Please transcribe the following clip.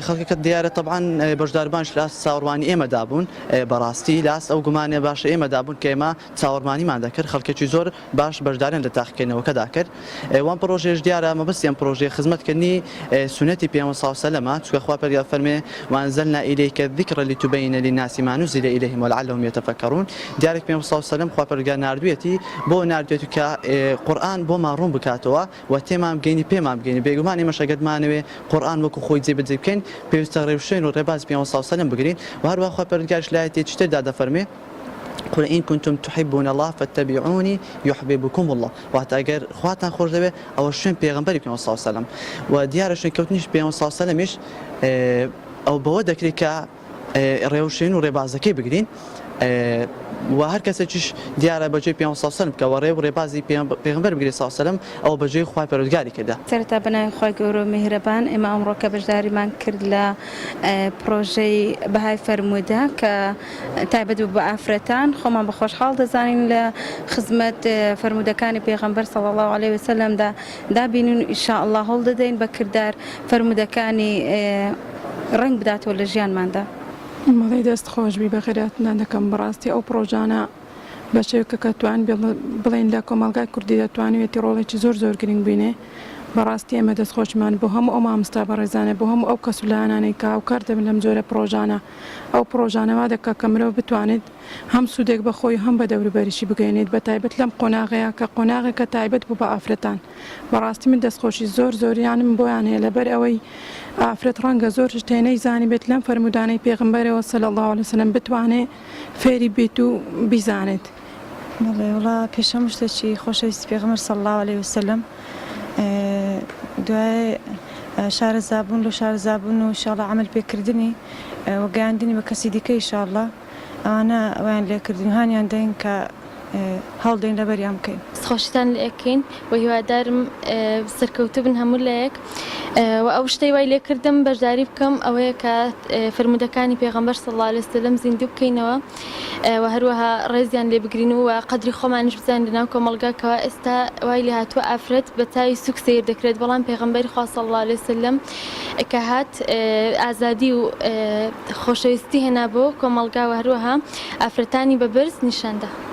خەڵکەکە دیارە طبعاً بەشداربانش لاس چاوەڕوانی ئێمە دابوون بەڕاستی لاس ئەو گومانێ باشە ئێمە دابوون کە ئێمە چاوەڕوانیمان دەکرد خەڵکێکی زۆر باش بەشداریان لە تاقیکردنەوەکەدا کرد وان پرۆژێش دیارە مەبەستیان پرۆژەی خزمەتکردنی سنەتی پێغەمبەر صلی الله علیه و سلم چونکە خوا پەروەردگار فەرمێ وأنزلنا إليك الذكر لتبين للناس ما نزل إليهم ولعلهم يتفكرون دیارێک پێغەمبەر صلی الله علیه و سلم خوا پەروەردگار ناردوویەتی بۆ ناردوێتی کە قورئان بۆمان ڕوون بکاتەوە و تێمان بگەینی پێمان بگەینی بێگومان ئێمەش ئەگەرمانەوێ قورئان وەکو خۆی جێبەجێ بکەین پێویستە ڕێوشێن و ڕێباز پێغەمبەر صلی الله علیه و سلم بگرین و هەروەها خوا پەروەردگارش لایەتێکی تردا دەفەرمێ قل إن كنتم تحبون الله فاتبعوني يحببكم الله وحتى أجر خواتن خرج به أو شون پیغمبری پیامبر صلی الله علیه و سلم و دیارشون کەوتنیش پیامبر صلی الله علیه و سلمش أو بوده كريكا ڕێوشێن و ڕێبازەکەی بگرین و هەر کەسێکیش دیارە بەجێ پیامبر صلی الله علیه و سلم کە ڕێ و ڕێبازی پێغەمبەر بگرێت صلی الله علیه و سلم ئەو بەجێ خوای پەروەردگاری کردە. سەرەتا بەناوی خوای گەورە و میهرەبان ئێمە ئەمڕۆکە بەشداریمان کرد لە پرۆژەی بەهای فەرموودە کە تایبەت بوو بە ئافرەتان خۆمان بە خۆشحاڵ دەزانین لە خزمەت فەرموودەکانی پێغەمبەر صلی الله علیه و سلم دابینین و ئینشاء الله هەوڵ دەدەین بە کردار فەرموودەکانی ڕنگ بداتەوە لە ژیانماندا. مەڵی دەست خۆشبی بە خێراتتان دەکەم بەڕاستی ئەو پرۆژانە بە شێوەیەکە کە توان بڵێن لە کۆمەلگای کوردی دەتوانێتی ڕۆڵێکی زۆر گرنگ بینێ بەڕاستی ئێمە دەستخۆشمان بۆ هەموو ئەو مامۆستا بەڕێزانە بۆ هەموو ئەو کەسولانانەی کە هاوکار دەبن لەم جۆرە پرۆژانە ئەو پرۆژانەوا دەکا کە مرۆڤ بتوانێت هەم سوودێک بەخۆی هەم بە دەوروبەریشی بگەینێت بە تایبەت لەم قۆناغەیە کە قۆناغێکە تایبەت بوو بە ئافرەتان بەڕاستی من دەستخۆشی زۆریانم بۆیان هەیە لەبەر ئەوەی ئافرەت ڕەنگە زۆر شتێنەی زانی بێت لەم فەرمودانەی پێغەمبەرەوە صلی الله علیه و سلم بتوانێت فێری بێت و بیزانێت. وڵا پێشەم شتێکی خۆشەویستی پێغەمبەر صلی الله علیه و سلم دوای شارەزابوون لە شارەزابوون و ئینشاءالله عەمەل پێکردنی و گەیاندنی بە کەسی دیکە ئینشاءالله ئەوانە ئەویان لێکردین هانیان دەین کە هەڵدەین لەبەریان بکەین. خۆشتان لێ ئەکەین و هیوادارم سەرکەوتو بن هەموو لایەک و ئەو شتەی وای لێکردم بەشداری بکەم ئەوەیە کە فەرموودەکانی پێغەمبەر صلی الله علیه و سلم زیندوو بکەینەوە و هەروەها ڕێزیان لێ بگرین و قەدری خۆمانیش بزانین لەناو کۆمەڵگاکەوە ئێستا وای لێ هاتووە ئافرەت بە تاوی سوک سیر دەکرێت بەڵام پێغەمبەری خوا صلی الله علیه و سلم کە هات ئازادی و خۆشەویستی هێنا بۆ کۆمەڵگا و هەروەها ئافرەتانی بەبرز نیشاندا.